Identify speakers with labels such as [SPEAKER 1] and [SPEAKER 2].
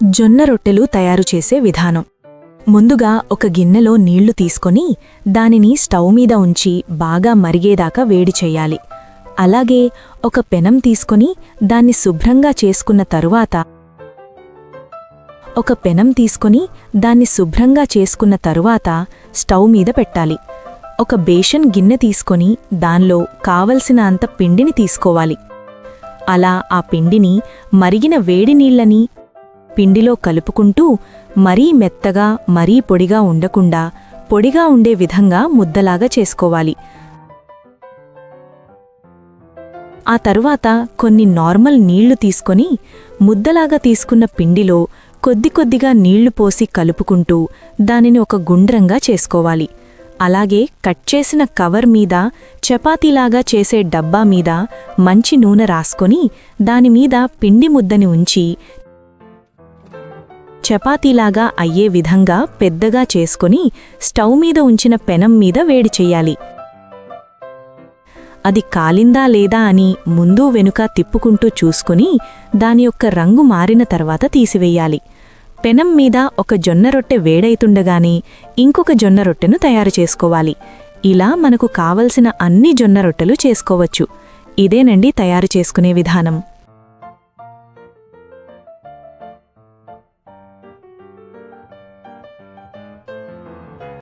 [SPEAKER 1] జొన్న రొట్టెలు తయారు చేసే విధానం. ముందుగా ఒక గిన్నెలో నీళ్లు తీసుకొని దానిని స్టవ్ మీద ఉంచి బాగా మరిగేదాకా వేడి చెయ్యాలి. అలాగే ఒక పెనం తీసుకొని దాన్ని శుభ్రంగా చేసుకున్న తరువాత స్టవ్ మీద పెట్టాలి. ఒక బేషన్ గిన్నె తీసుకొని దానిలో కావలసిన అంత పిండిని తీసుకోవాలి. అలా ఆ పిండిని మరిగిన వేడి నీళ్లని పిండిలో కలుపుకుంటూ మరీ మెత్తగా మరీ పొడిగా ఉండకుండా పొడిగా ఉండే విధంగా ముద్దలాగా చేసుకోవాలి. ఆ తరువాత కొన్ని నార్మల్ నీళ్లు తీసుకొని ముద్దలాగా తీసుకున్న పిండిలో కొద్ది కొద్దిగా నీళ్లు పోసి కలుపుకుంటూ దానిని ఒక గుండ్రంగా చేసుకోవాలి. అలాగే కట్ చేసిన కవర్ మీద చపాతీలాగా చేసే డబ్బా మీద మంచి నూనె రాసుకొని దానిమీద పిండి ముద్దని ఉంచి చపాతీలాగా అయ్యే విధంగా పెద్దగా చేసుకొని స్టవ్ మీద ఉంచిన పెనం మీద వేడి చెయ్యాలి. అది కాలిందా లేదా అని ముందు వెనుక తిప్పుకుంటూ చూసుకుని దాని యొక్క రంగు మారిన తర్వాత తీసివెయ్యాలి. పెనం మీద ఒక జొన్న రొట్టె వేడైతుండగానే ఇంకొక జొన్న రొట్టెను తయారు చేసుకోవాలి. ఇలా మనకు కావలసిన అన్ని జొన్న రొట్టెలు చేసుకోవచ్చు. ఇదేనండి తయారు చేసుకునే విధానం.